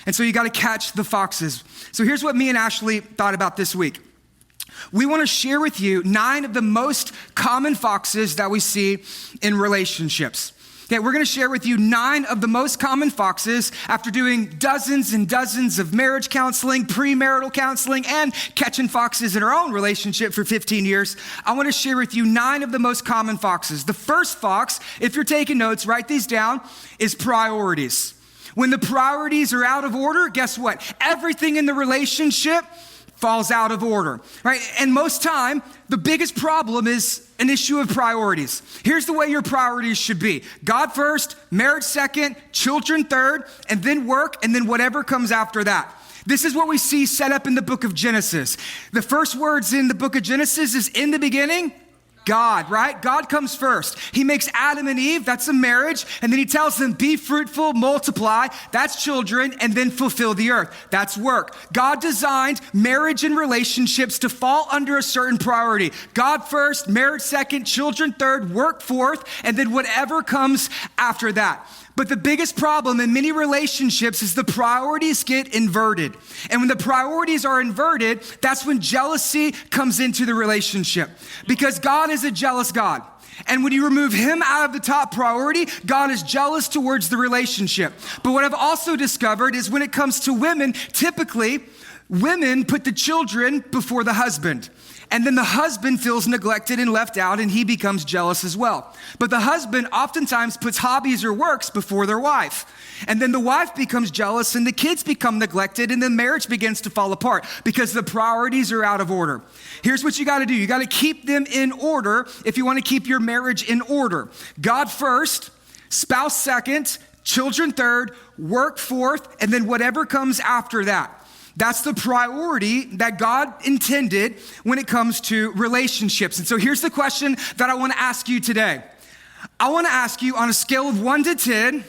And so you got to catch the foxes. So here's what me and Ashley thought about this week. We want to share with you 9 of the most common foxes that we see in relationships. Okay, we're going to share with you 9 of the most common foxes after doing dozens and dozens of marriage counseling, premarital counseling, and catching foxes in our own relationship for 15 years. I want to share with you 9 of the most common foxes. The first fox, if you're taking notes, write these down, is priorities. When the priorities are out of order, guess what? Everything in the relationship falls out of order, right? And most time, the biggest problem is an issue of priorities. Here's the way your priorities should be. God first, marriage second, children third, and then work, and then whatever comes after that. This is what we see set up in the book of Genesis. The first words in the book of Genesis is in the beginning, God, right? God comes first. He makes Adam and Eve, that's a marriage, and then he tells them, be fruitful, multiply, that's children, and then fulfill the earth, that's work. God designed marriage and relationships to fall under a certain priority. God first, marriage second, children third, work fourth, and then whatever comes after that. But the biggest problem in many relationships is the priorities get inverted. And when the priorities are inverted, that's when jealousy comes into the relationship. Because God is a jealous God. And when you remove him out of the top priority, God is jealous towards the relationship. But what I've also discovered is when it comes to women, typically, women put the children before the husband. And then the husband feels neglected and left out, and he becomes jealous as well. But the husband oftentimes puts hobbies or works before their wife. And then the wife becomes jealous, and the kids become neglected, and then marriage begins to fall apart because the priorities are out of order. Here's what you got to do. You got to keep them in order if you want to keep your marriage in order. God first, spouse second, children third, work fourth, and then whatever comes after that. That's the priority that God intended when it comes to relationships. And so here's the question that I want to ask you today. I want to ask you on a scale of 1 to 10,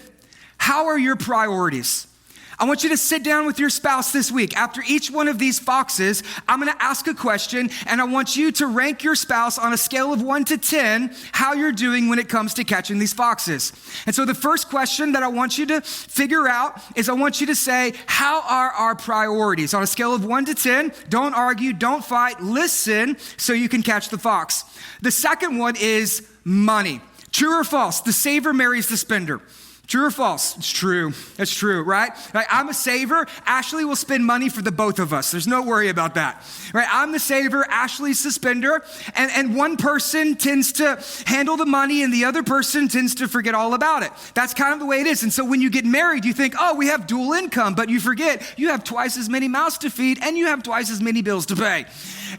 how are your priorities? I want you to sit down with your spouse this week. After each one of these foxes, I'm going to ask a question, and I want you to rank your spouse on a scale of 1 to 10, how you're doing when it comes to catching these foxes. And so the first question that I want you to figure out is I want you to say, how are our priorities? On a scale of 1 to 10, don't argue, don't fight, listen so you can catch the fox. The second one is money. True or false? The saver marries the spender. True or false? It's true. It's true, right? I'm a saver. Ashley will spend money for the both of us. There's no worry about that, right? I'm the saver. Ashley's the spender. And one person tends to handle the money and the other person tends to forget all about it. That's kind of the way it is. And so when you get married, you think, oh, we have dual income, but you forget you have twice as many mouths to feed and you have twice as many bills to pay.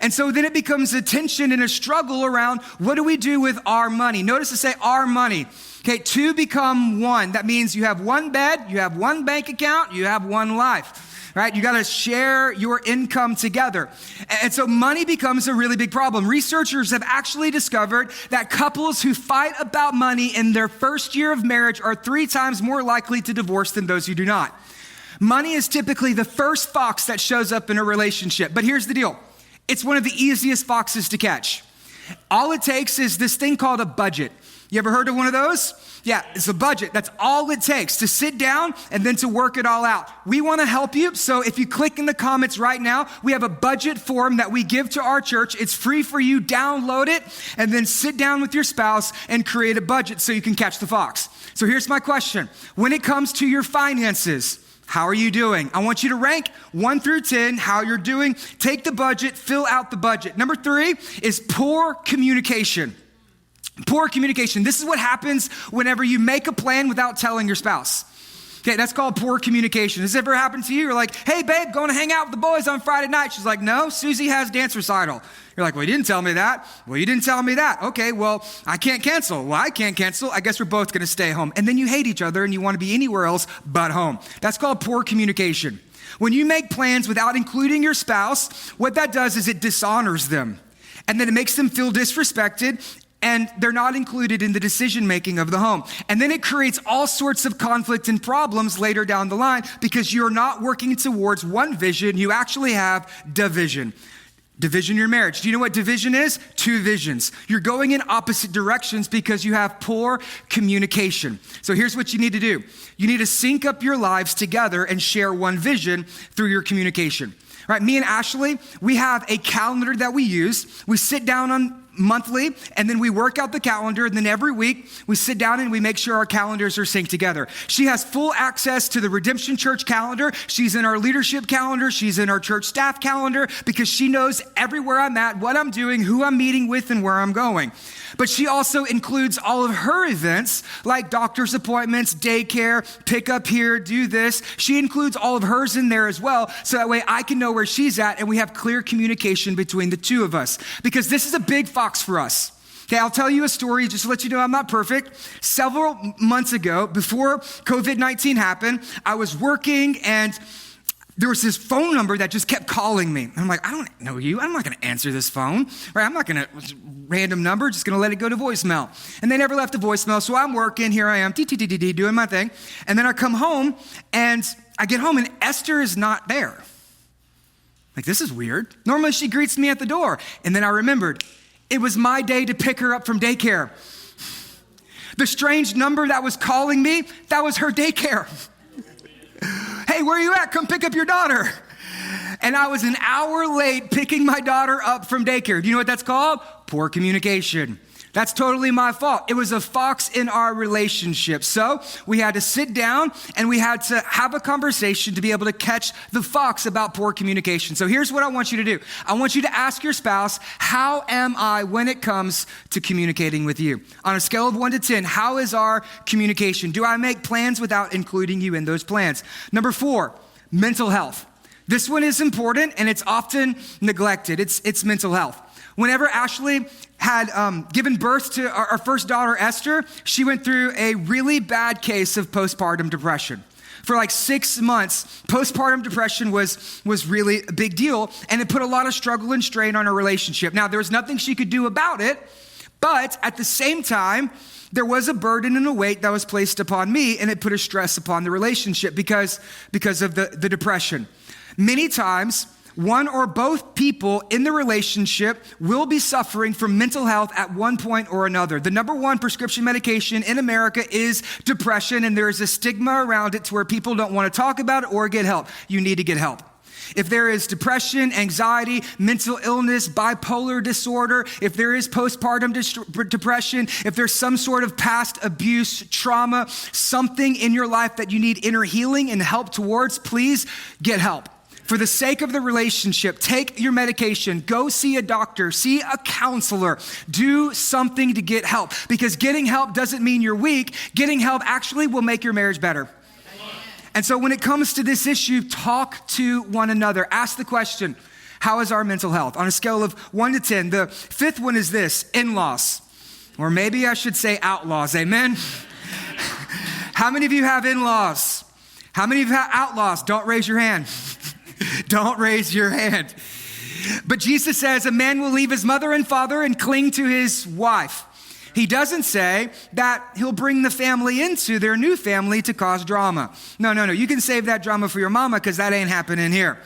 And so then it becomes a tension and a struggle around what do we do with our money? Notice to say our money. Okay, 2 become 1. That means you have 1 bed, you have 1 bank account, you have 1 life, right? You got to share your income together. And so money becomes a really big problem. Researchers have actually discovered that couples who fight about money in their first year of marriage are 3 times more likely to divorce than those who do not. Money is typically the first fox that shows up in a relationship. But here's the deal. It's one of the easiest foxes to catch. All it takes is this thing called a budget. You ever heard of one of those? Yeah, it's a budget. That's all it takes to sit down and then to work it all out. We want to help you. So if you click in the comments right now, we have a budget form that we give to our church. It's free for you. Download it and then sit down with your spouse and create a budget so you can catch the fox. So here's my question. When it comes to your finances, how are you doing? I want you to rank 1 through 10, how you're doing. Take the budget, fill out the budget. Number 3 is poor communication. Poor communication. This is what happens whenever you make a plan without telling your spouse. Okay, that's called poor communication. Has this ever happened to you? You're like, hey babe, going to hang out with the boys on Friday night. She's like, no, Susie has dance recital. You're like, well, you didn't tell me that. Well, you didn't tell me that. Okay, well, I can't cancel. Well, I can't cancel. I guess we're both going to stay home. And then you hate each other and you want to be anywhere else but home. That's called poor communication. When you make plans without including your spouse, what that does is it dishonors them. And then it makes them feel disrespected, and they're not included in the decision-making of the home. And then it creates all sorts of conflict and problems later down the line because you're not working towards one vision, you actually have division. Division in your marriage. Do you know what division is? Two visions. You're going in opposite directions because you have poor communication. So here's what you need to do. You need to sync up your lives together and share one vision through your communication. Right? Me and Ashley, we have a calendar that we use. We sit down on monthly, and then we work out the calendar, and then every week we sit down and we make sure our calendars are synced together. She has full access to the Redemption Church calendar. She's in our leadership calendar. She's in our church staff calendar because she knows everywhere I'm at, what I'm doing, who I'm meeting with, and where I'm going. But she also includes all of her events like doctor's appointments, daycare, pick up here, do this. She includes all of hers in there as well. So that way I can know where she's at and we have clear communication between the two of us, because this is a big fox for us. Okay, I'll tell you a story just to let you know I'm not perfect. Several months ago, before COVID-19 happened, I was working and there was this phone number that just kept calling me. And I'm like, I don't know you. I'm not going to answer this phone. Right? I'm not going to, random number, just going to let it go to voicemail. And they never left a voicemail. So I'm working. Here I am, doing my thing. And then I come home and I get home and Esther is not there. Like, this is weird. Normally she greets me at the door. And then I remembered it was my day to pick her up from daycare. The strange number that was calling me, that was her daycare. Hey, where are you at? Come pick up your daughter. And I was an hour late picking my daughter up from daycare. Do you know what that's called? Poor communication. That's totally my fault. It was a fox in our relationship. So we had to sit down and we had to have a conversation to be able to catch the fox about poor communication. So here's what I want you to do. I want you to ask your spouse, how am I when it comes to communicating with you? On a scale of 1 to 10, how is our communication? Do I make plans without including you in those plans? Number 4, mental health. This one is important and it's often neglected. It's mental health. Whenever Ashley had given birth to our first daughter, Esther, she went through a really bad case of postpartum depression. For like 6 months, postpartum depression was really a big deal, and it put a lot of struggle and strain on her relationship. Now, there was nothing she could do about it, but at the same time, there was a burden and a weight that was placed upon me, and it put a stress upon the relationship because of the depression. Many times, one or both people in the relationship will be suffering from mental health at one point or another. The number one prescription medication in America is depression, and there is a stigma around it to where people don't want to talk about it or get help. You need to get help. If there is depression, anxiety, mental illness, bipolar disorder, if there is postpartum depression, if there's some sort of past abuse, trauma, something in your life that you need inner healing and help towards, please get help. For the sake of the relationship, take your medication, go see a doctor, see a counselor, do something to get help. Because getting help doesn't mean you're weak. Getting help actually will make your marriage better. And so when it comes to this issue, talk to one another. Ask the question, how is our mental health? On a scale of 1 to 10, the 5th one is this, in-laws. Or maybe I should say outlaws, amen? How many of you have in-laws? How many of you have outlaws? Don't raise your hand. Don't raise your hand. But Jesus says a man will leave his mother and father and cling to his wife. He doesn't say that he'll bring the family into their new family to cause drama. No. You can save that drama for your mama because that ain't happening here.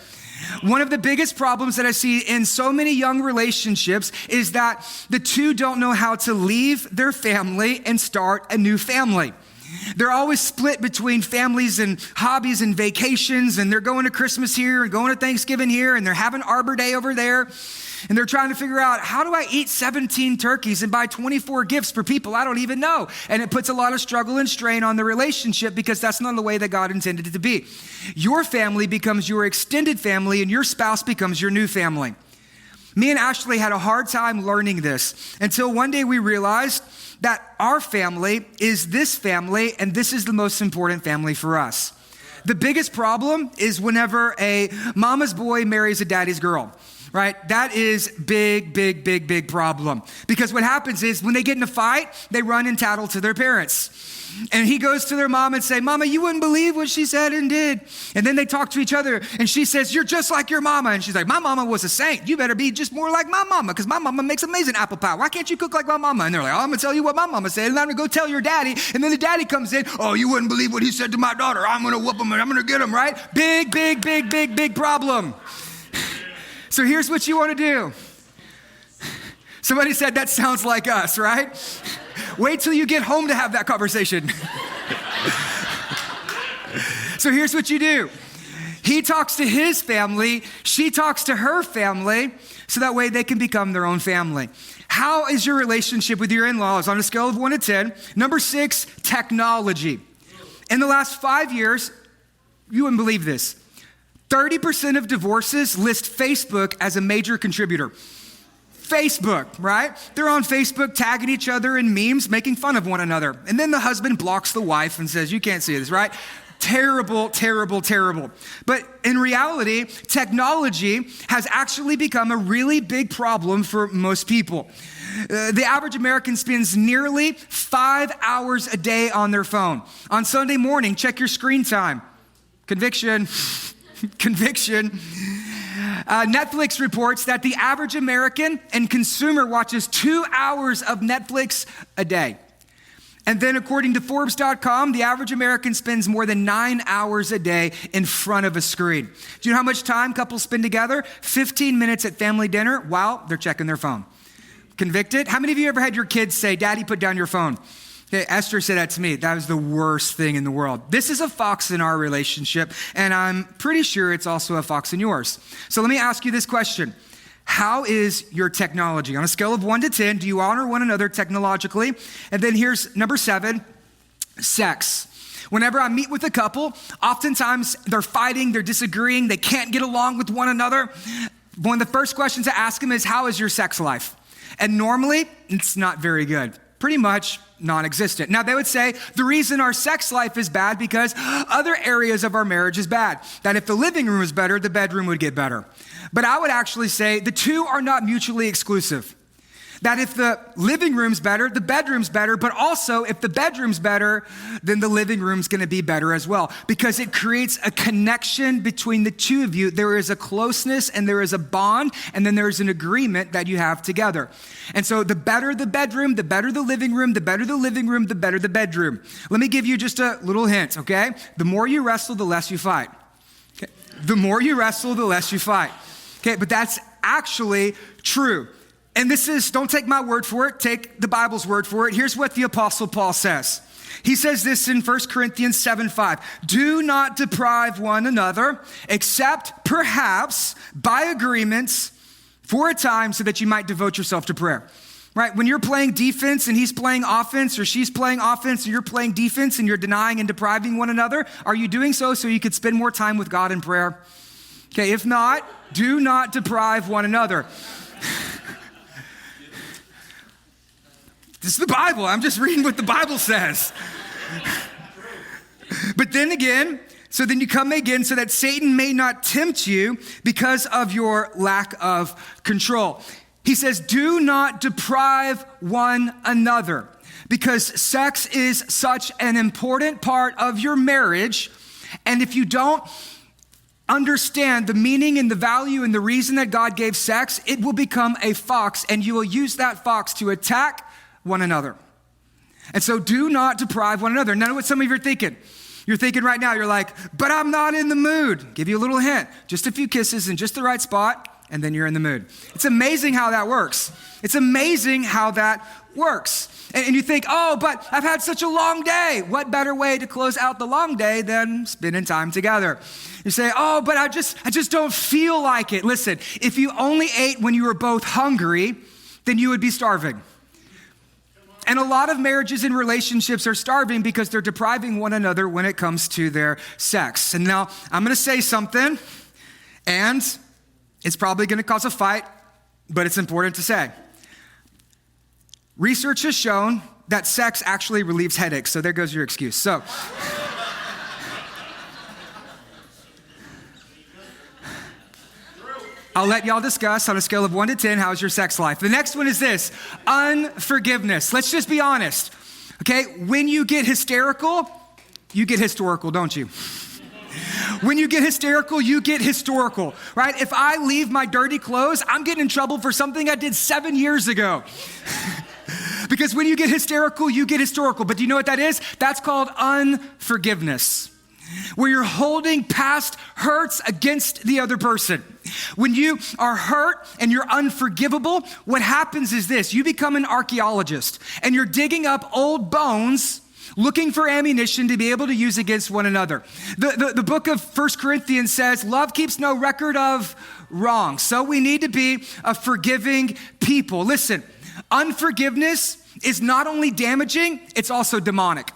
One of the biggest problems that I see in so many young relationships is that the two don't know how to leave their family and start a new family. They're always split between families and hobbies and vacations, and they're going to Christmas here and going to Thanksgiving here, and they're having Arbor Day over there, and they're trying to figure out, how do I eat 17 turkeys and buy 24 gifts for people I don't even know? And it puts a lot of struggle and strain on the relationship because that's not the way that God intended it to be. Your family becomes your extended family, and your spouse becomes your new family. Me and Ashley had a hard time learning this until one day we realized that our family is this family, and this is the most important family for us. The biggest problem is whenever a mama's boy marries a daddy's girl, right? That is big problem. Because what happens is when they get in a fight, they run and tattle to their parents. And he goes to their mom and say, Mama, you wouldn't believe what she said and did. And then they talk to each other and she says, you're just like your mama. And she's like, my mama was a saint. You better be just more like my mama because my mama makes amazing apple pie. Why can't you cook like my mama? And they're like, oh, I'm going to tell you what my mama said. And I'm going to go tell your daddy. And then the daddy comes in. Oh, you wouldn't believe what he said to my daughter. I'm going to whoop him and I'm going to get him, right? Big problem. So here's what you want to do. Somebody said that sounds like us, right? Wait till you get home to have that conversation. So here's what you do. He talks to his family, she talks to her family, so that way they can become their own family. How is your relationship with your in-laws on a scale of 1 to 10? Number 6, technology. In the last 5 years, you wouldn't believe this, 30% of divorces list Facebook as a major contributor. Facebook, right? They're on Facebook tagging each other in memes, making fun of one another. And then the husband blocks the wife and says, you can't see this, right? Terrible, terrible, terrible. But in reality, technology has actually become a really big problem for most people. The average American spends nearly 5 hours a day on their phone. On Sunday morning, check your screen time. Conviction, conviction. Netflix reports that the average American and consumer watches 2 hours of Netflix a day. And then according to Forbes.com, the average American spends more than 9 hours a day in front of a screen. Do you know how much time couples spend together? 15 minutes at family dinner while they're checking their phone. Convicted? How many of you ever had your kids say, Daddy, put down your phone? Okay, Esther said that to me. That was the worst thing in the world. This is a fox in our relationship, and I'm pretty sure it's also a fox in yours. So let me ask you this question. How is your technology? On a scale of 1 to 10, do you honor one another technologically? And then here's number 7, sex. Whenever I meet with a couple, oftentimes they're fighting, they're disagreeing, they can't get along with one another. One of the first questions I ask them is, how is your sex life? And normally, it's not very good. Pretty much non-existent. Now, they would say the reason our sex life is bad because other areas of our marriage is bad. That if the living room is better, the bedroom would get better. But I would actually say the two are not mutually exclusive. That if the living room's better, the bedroom's better, but also if the bedroom's better, then the living room's gonna be better as well, because it creates a connection between the two of you. There is a closeness and there is a bond, and then there's an agreement that you have together. And so the better the bedroom, the better the living room, the better the living room, the better the bedroom. Let me give you just a little hint, okay? The more you wrestle, the less you fight. Okay? The more you wrestle, the less you fight. Okay, but that's actually true. And this is, don't take my word for it, take the Bible's word for it. Here's what the Apostle Paul says. He says this in 1 Corinthians 7:5. Do not deprive one another, except perhaps by agreements for a time so that you might devote yourself to prayer. Right? When you're playing defense and he's playing offense, or she's playing offense and you're playing defense and you're denying and depriving one another, are you doing so you could spend more time with God in prayer? Okay, if not, do not deprive one another. This is the Bible. I'm just reading what the Bible says. But then again, so then you come again so that Satan may not tempt you because of your lack of control. He says, do not deprive one another, because sex is such an important part of your marriage. And if you don't understand the meaning and the value and the reason that God gave sex, it will become a fox, and you will use that fox to attack one another. And so do not deprive one another. Now, what some of you are thinking. You're thinking right now, you're like, but I'm not in the mood. Give you a little hint. Just a few kisses in just the right spot, and then you're in the mood. It's amazing how that works. It's amazing how that works. And you think, oh, but I've had such a long day. What better way to close out the long day than spending time together? You say, oh, but I just don't feel like it. Listen, if you only ate when you were both hungry, then you would be starving. And a lot of marriages and relationships are starving because they're depriving one another when it comes to their sex. And now I'm going to say something, and it's probably going to cause a fight, but it's important to say. Research has shown that sex actually relieves headaches. So there goes your excuse. So I'll let y'all discuss on a scale of 1 to 10, how's your sex life? The next one is this, unforgiveness. Let's just be honest, okay? When you get hysterical, you get historical, don't you? When you get hysterical, you get historical, right? If I leave my dirty clothes, I'm getting in trouble for something I did 7 years ago. Because when you get hysterical, you get historical. But do you know what that is? That's called unforgiveness. where you're holding past hurts against the other person. When you are hurt and you're unforgivable, what happens is this: you become an archaeologist and you're digging up old bones looking for ammunition to be able to use against one another. The book of 1 Corinthians says, love keeps no record of wrong. So we need to be a forgiving people. Listen, unforgiveness is not only damaging, it's also demonic.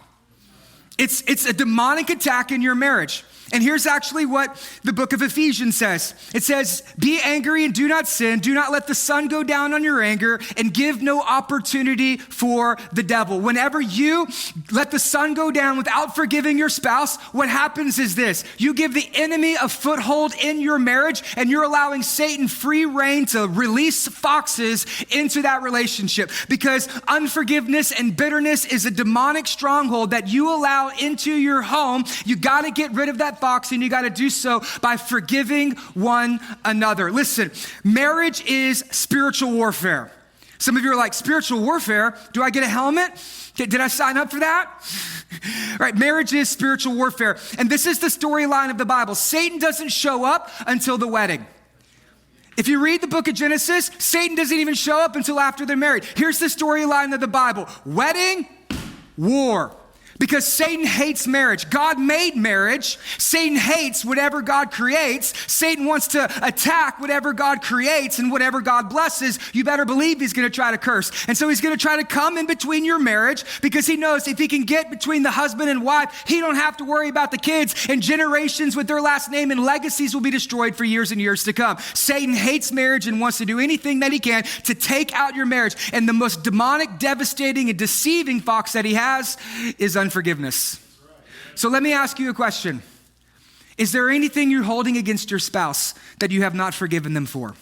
It's a demonic attack in your marriage. And here's actually what the book of Ephesians says. It says, be angry and do not sin. Do not let the sun go down on your anger, and give no opportunity for the devil. Whenever you let the sun go down without forgiving your spouse, what happens is this: you give the enemy a foothold in your marriage, and you're allowing Satan free reign to release foxes into that relationship. Because unforgiveness and bitterness is a demonic stronghold that you allow into your home. You got to get rid of that fox, and you got to do so by forgiving one another. Listen, marriage is spiritual warfare. Some of you are like, spiritual warfare? Do I get a helmet? Did I sign up for that? Right, marriage is spiritual warfare. And this is the storyline of the Bible. Satan doesn't show up until the wedding. If you read the book of Genesis, Satan doesn't even show up until after they're married. Here's the storyline of the Bible: wedding, war. Because Satan hates marriage. God made marriage. Satan hates whatever God creates. Satan wants to attack whatever God creates, and whatever God blesses, you better believe he's going to try to curse. And so he's going to try to come in between your marriage, because he knows if he can get between the husband and wife, he don't have to worry about the kids, and generations with their last name and legacies will be destroyed for years and years to come. Satan hates marriage and wants to do anything that he can to take out your marriage. And the most demonic, devastating, and deceiving fox that he has is unforgiveness. So let me ask you a question. Is there anything you're holding against your spouse that you have not forgiven them for?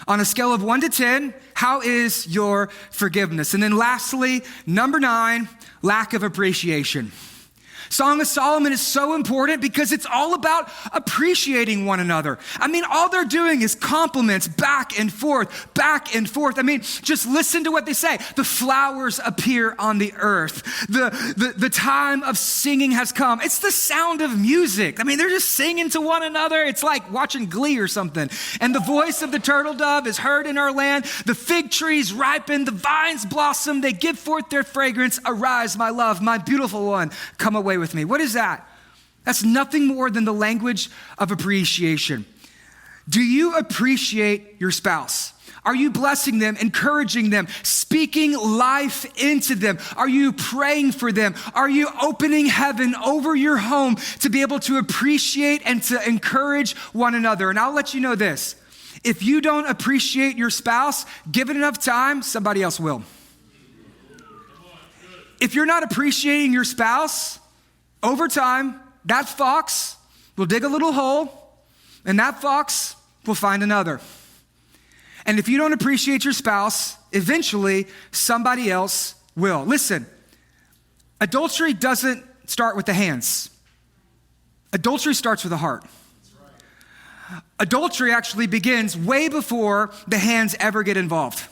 On a scale of 1 to 10, how is your forgiveness? And then lastly, number 9, lack of appreciation. Song of Solomon is so important because it's all about appreciating one another. I mean, all they're doing is compliments back and forth, back and forth. I mean, just listen to what they say. The flowers appear on the earth. The time of singing has come. It's the sound of music. I mean, they're just singing to one another. It's like watching Glee or something. And the voice of the turtle dove is heard in our land. The fig trees ripen, the vines blossom. They give forth their fragrance. Arise, my love, my beautiful one, come away with me. What is that? That's nothing more than the language of appreciation. Do you appreciate your spouse? Are you blessing them, encouraging them, speaking life into them? Are you praying for them? Are you opening heaven over your home to be able to appreciate and to encourage one another? And I'll let you know this: if you don't appreciate your spouse, give it enough time, somebody else will. If you're not appreciating your spouse, over time, that fox will dig a little hole, and that fox will find another. And if you don't appreciate your spouse, eventually somebody else will. Listen, adultery doesn't start with the hands. Adultery starts with the heart. Adultery actually begins way before the hands ever get involved,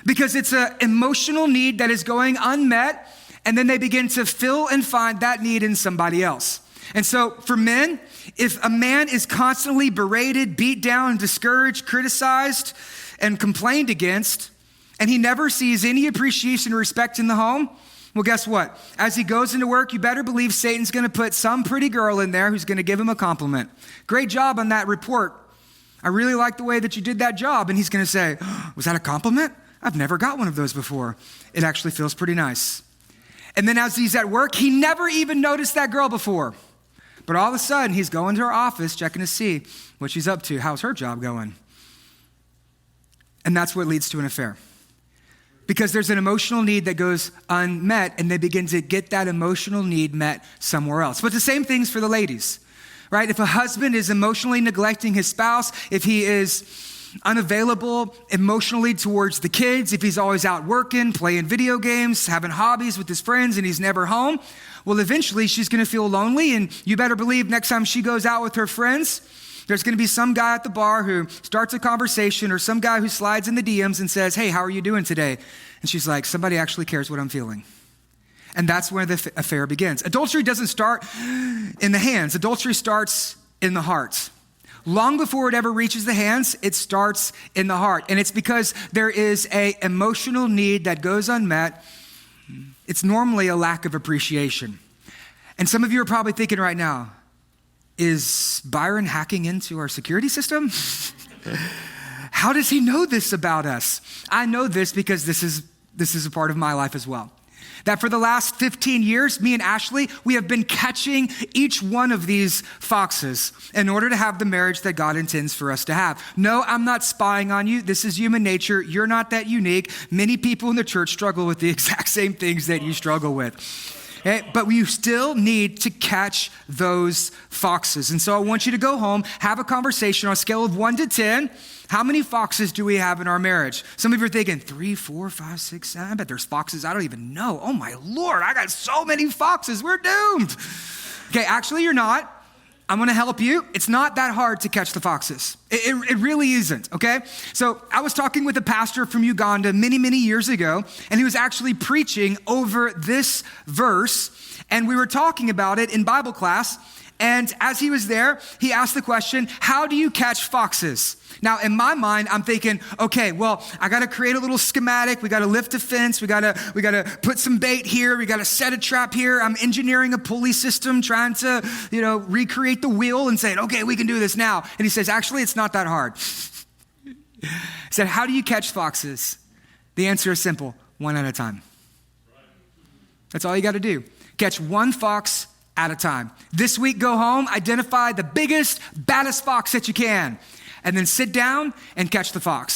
because it's an emotional need that is going unmet. And then they begin to fill and find that need in somebody else. And so for men, if a man is constantly berated, beat down, discouraged, criticized, and complained against, and he never sees any appreciation or respect in the home, well, guess what? As he goes into work, you better believe Satan's going to put some pretty girl in there who's going to give him a compliment. Great job on that report. I really like the way that you did that job. And he's going to say, was that a compliment? I've never got one of those before. It actually feels pretty nice. And then as he's at work, he never even noticed that girl before. But all of a sudden, he's going to her office, checking to see what she's up to. How's her job going? And that's what leads to an affair. Because there's an emotional need that goes unmet, and they begin to get that emotional need met somewhere else. But the same thing's for the ladies, right? If a husband is emotionally neglecting his spouse, if he is unavailable emotionally towards the kids, if he's always out working, playing video games, having hobbies with his friends, and he's never home, well, eventually she's going to feel lonely. And you better believe next time she goes out with her friends, there's going to be some guy at the bar who starts a conversation, or some guy who slides in the DMs and says, hey, how are you doing today? And she's like, somebody actually cares what I'm feeling. And that's where the affair begins. Adultery doesn't start in the hands. Adultery starts in the heart. Long before it ever reaches the hands, it starts in the heart. And it's because there is an emotional need that goes unmet. It's normally a lack of appreciation. And some of you are probably thinking right now, is Byron hacking into our security system? How does he know this about us? I know this because this is a part of my life as well. That for the last 15 years, me and Ashley, we have been catching each one of these foxes in order to have the marriage that God intends for us to have. No, I'm not spying on you. This is human nature. You're not that unique. Many people in the church struggle with the exact same things that you struggle with. Okay? But we still need to catch those foxes. And so I want you to go home, have a conversation on a scale of 1 to 10. How many foxes do we have in our marriage? Some of you are thinking 3, 4, 5, 6, 7. I bet there's foxes I don't even know. Oh my Lord, I got so many foxes. We're doomed. Okay, actually you're not. I'm gonna help you. It's not that hard to catch the foxes. It really isn't, okay? So I was talking with a pastor from Uganda many, many years ago, and he was actually preaching over this verse, and we were talking about it in Bible class. And as he was there, he asked the question, how do you catch foxes? Now, in my mind, I'm thinking, okay, well, I got to create a little schematic. We got to lift a fence. We got to put some bait here. We got to set a trap here. I'm engineering a pulley system, trying to, recreate the wheel and saying, okay, we can do this now. And he says, actually, it's not that hard. He said, how do you catch foxes? The answer is simple, one at a time. That's all you got to do. Catch one fox at a time. This week, go home, identify the biggest, baddest fox that you can, and then sit down and catch the fox.